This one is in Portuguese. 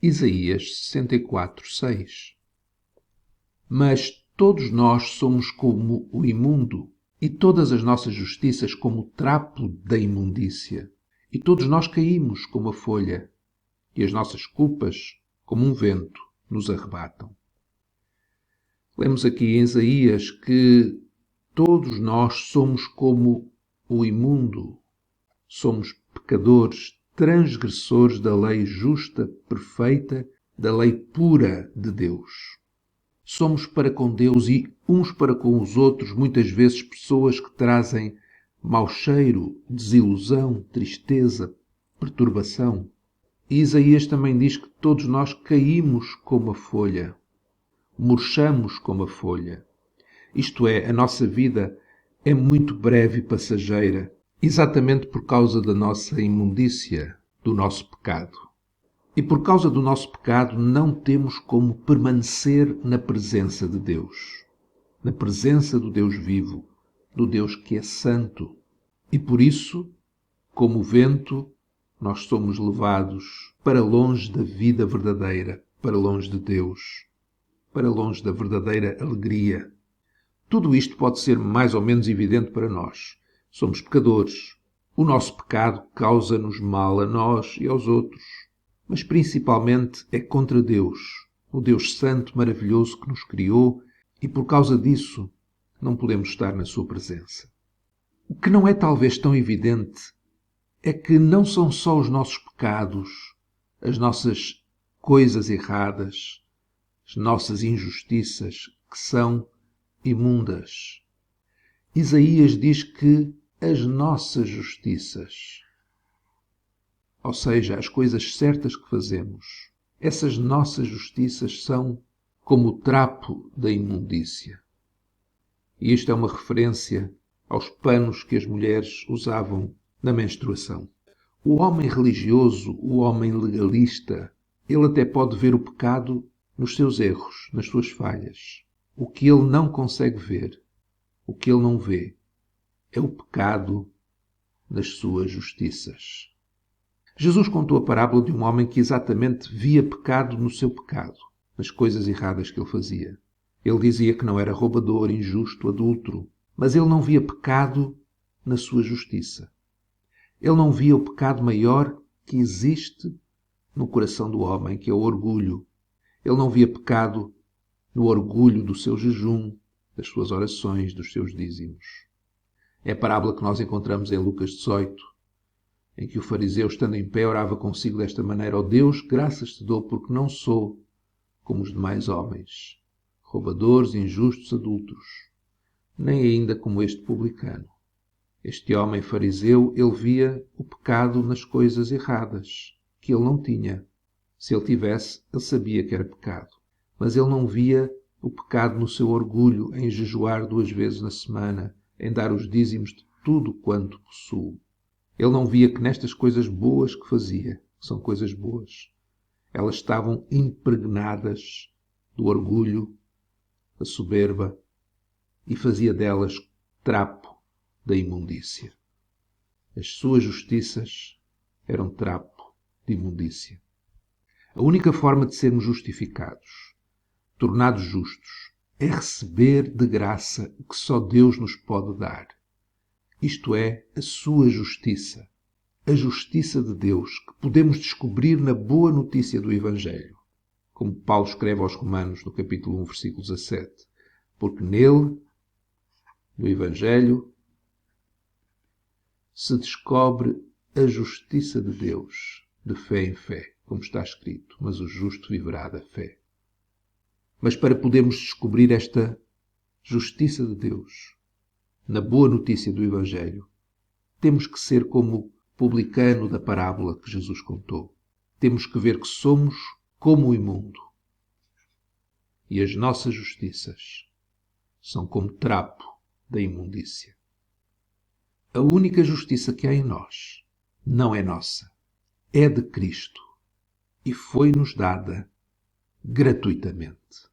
Isaías 64:6. Mas todos nós somos como o imundo, e todas as nossas justiças como o trapo da imundícia. E todos nós caímos como a folha, e as nossas culpas, como um vento, nos arrebatam. Lemos aqui em Isaías que todos nós somos como o imundo, somos pecadores, transgressores da lei justa, perfeita, da lei pura de Deus. Somos para com Deus e uns para com os outros, muitas vezes, pessoas que trazem mau cheiro, desilusão, tristeza, perturbação. E Isaías também diz que todos nós caímos como a folha, murchamos como a folha. Isto é, a nossa vida é muito breve e passageira, exatamente por causa da nossa imundícia, do nosso pecado. E por causa do nosso pecado não temos como permanecer na presença de Deus, na presença do Deus vivo, do Deus que é santo. E por isso, como o vento, nós somos levados para longe da vida verdadeira, para longe de Deus, para longe da verdadeira alegria. Tudo isto pode ser mais ou menos evidente para nós. Somos pecadores. O nosso pecado causa-nos mal a nós e aos outros. Mas principalmente é contra Deus, o Deus Santo, maravilhoso que nos criou, e por causa disso não podemos estar na sua presença. O que não é talvez tão evidente é que não são só os nossos pecados, as nossas coisas erradas, as nossas injustiças que são imundas. Isaías diz que as nossas justiças, ou seja, as coisas certas que fazemos, essas nossas justiças são como o trapo da imundícia. E isto é uma referência aos panos que as mulheres usavam na menstruação. O homem religioso, o homem legalista, ele até pode ver o pecado nos seus erros, nas suas falhas. O que ele não consegue ver, o que ele não vê, é o pecado das suas justiças. Jesus contou a parábola de um homem que exatamente via pecado no seu pecado, nas coisas erradas que ele fazia. Ele dizia que não era roubador, injusto, adúltero, mas ele não via pecado na sua justiça. Ele não via o pecado maior que existe no coração do homem, que é o orgulho. Ele não via pecado no orgulho do seu jejum, das suas orações, dos seus dízimos. É a parábola que nós encontramos em Lucas 18, em que o fariseu, estando em pé, orava consigo desta maneira: ó Deus, graças te dou, porque não sou como os demais homens, roubadores, injustos, adúlteros, nem ainda como este publicano. Este homem fariseu, ele via o pecado nas coisas erradas, que ele não tinha. Se ele tivesse, ele sabia que era pecado. Mas ele não via o pecado no seu orgulho, em jejuar 2 vezes na semana, em dar os dízimos de tudo quanto possui. Ele não via que nestas coisas boas que fazia, que são coisas boas, elas estavam impregnadas do orgulho, da soberba, e fazia delas trapo da imundícia. As suas justiças eram trapo de imundícia. A única forma de sermos justificados, tornados justos, é receber de graça o que só Deus nos pode dar. Isto é, a sua justiça, a justiça de Deus, que podemos descobrir na boa notícia do Evangelho, como Paulo escreve aos Romanos, no capítulo 1, versículo 17. Porque nele, no Evangelho, se descobre a justiça de Deus, de fé em fé, como está escrito, mas o justo viverá da fé. Mas para podermos descobrir esta justiça de Deus, na boa notícia do Evangelho, temos que ser como o publicano da parábola que Jesus contou. Temos que ver que somos como o imundo. E as nossas justiças são como trapo da imundícia. A única justiça que há em nós não é nossa, é de Cristo e foi-nos dada gratuitamente.